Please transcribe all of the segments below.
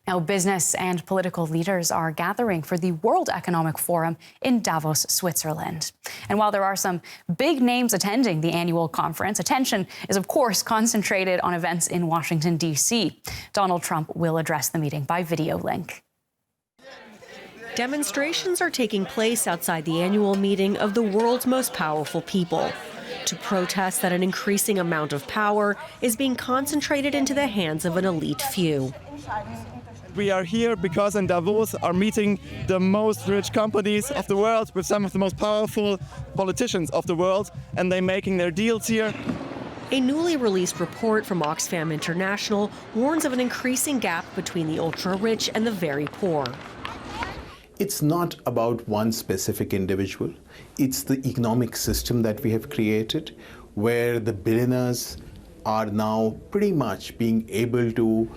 Now, business and political leaders are gathering for the World Economic Forum in Davos, Switzerland. And while there are some big names attending the annual conference, attention is, of course, concentrated on events in Washington, D.C. Donald Trump will address the meeting by video link. Demonstrations are taking place outside the annual meeting of the world's most powerful people to protest that an increasing amount of power is being concentrated into the hands of an elite few. We are here because in Davos are meeting the most rich companies of the world with some of the most powerful politicians of the world, and they're making their deals here. A newly released report from Oxfam International warns of an increasing gap between the ultra-rich and the very poor. It's not about one specific individual. It's the economic system that we have created, where the billionaires are now pretty much being able to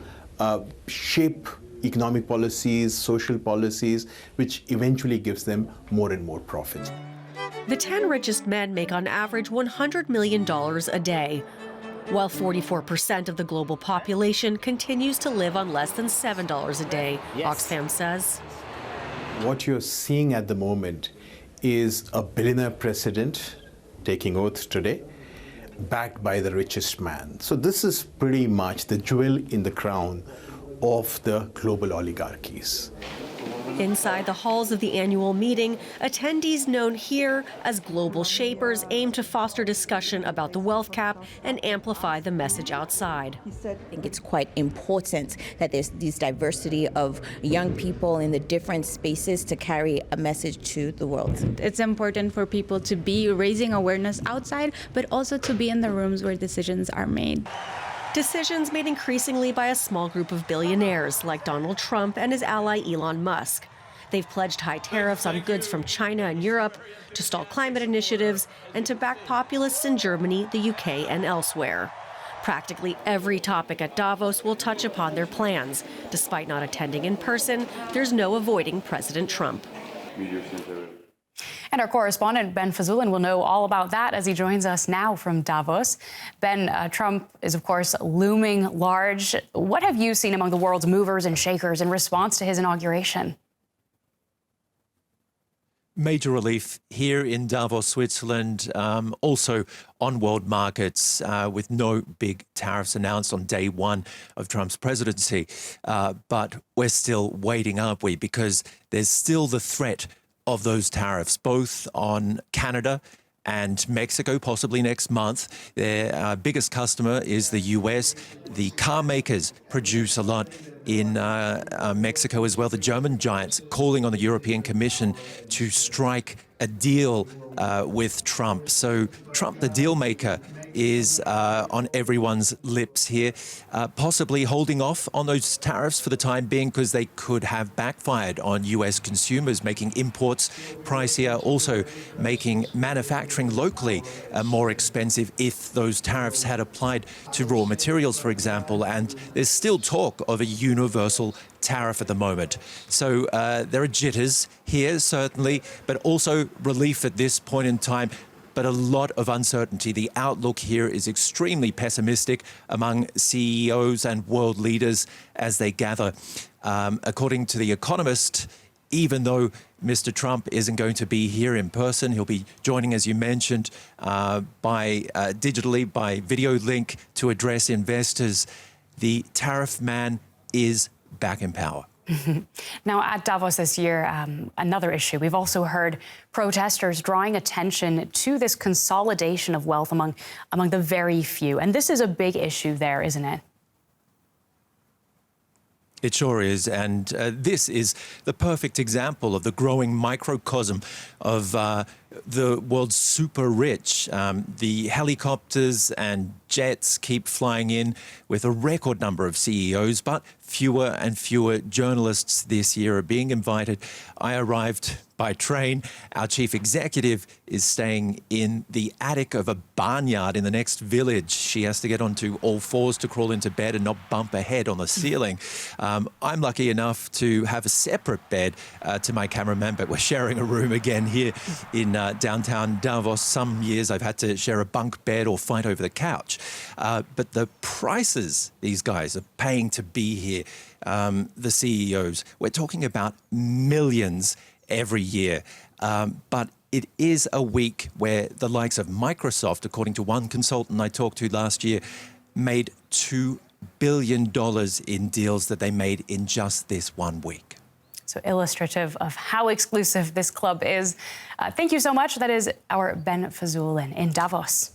shape economic policies, social policies, which eventually gives them more and more profit. The 10 richest men make on average $100 million a day, while 44% of the global population continues to live on less than $7 a day, Oxfam says. What you're seeing at the moment is a billionaire president taking oath today, backed by the richest man. So this is pretty much the jewel in the crown of the global oligarchies. Inside the halls of the annual meeting, attendees known here as global shapers aim to foster discussion about the wealth cap and amplify the message outside. I think it's quite important that there's this diversity of young people in the different spaces to carry a message to the world. It's important for people to be raising awareness outside, but also to be in the rooms where decisions are made. Decisions made increasingly by a small group of billionaires like Donald Trump and his ally Elon Musk. They've pledged high tariffs on goods from China and Europe, to stall climate initiatives, and to back populists in Germany, the UK, and elsewhere. Practically every topic at Davos will touch upon their plans. Despite not attending in person, there's no avoiding President Trump. And our correspondent, Ben Fazulin, will know all about that as he joins us now from Davos. Ben, Trump is, of course, looming large. What have you seen among the world's movers and shakers in response to his inauguration? Major relief here in Davos, Switzerland, also on world markets with no big tariffs announced on day one of Trump's presidency. But we're still waiting, aren't we? Because there's still the threat of those tariffs, both on Canada and Mexico, possibly next month. Their biggest customer is the US. The car makers produce a lot in Mexico as well. The German giants calling on the European Commission to strike a deal with Trump. So Trump, the deal maker, is on everyone's lips here, possibly holding off on those tariffs for the time being because they could have backfired on US consumers, making imports pricier, also making manufacturing locally more expensive if those tariffs had applied to raw materials, for example. And there's still talk of a universal tariff at the moment. So there are jitters here, certainly, but also relief at this point in time. But a lot of uncertainty. The outlook here is extremely pessimistic among CEOs and world leaders as they gather. According to The Economist, even though Mr. Trump isn't going to be here in person, he'll be joining, as you mentioned, digitally by video link to address investors. The tariff man is back in power. Now, at Davos this year, another issue. We've also heard protesters drawing attention to this consolidation of wealth among the very few. And this is a big issue there, isn't it? It sure is. And this is the perfect example of the growing microcosm of the world's super rich. The helicopters and jets keep flying in with a record number of CEOs, but fewer and fewer journalists this year are being invited. I arrived by train. Our chief executive is staying in the attic of a barnyard in the next village. She has to get onto all fours to crawl into bed and not bump her head on the ceiling. I'm lucky enough to have a separate bed to my cameraman, but we're sharing a room again here in downtown Davos. Some years I've had to share a bunk bed or fight over the couch. But the prices these guys are paying to be here, the CEOs, we're talking about millions every year. But it is a week where the likes of Microsoft, according to one consultant I talked to last year, made $2 billion in deals that they made in just this 1 week. So illustrative of how exclusive this club is. Thank you so much. That is our Ben Fazulin in Davos.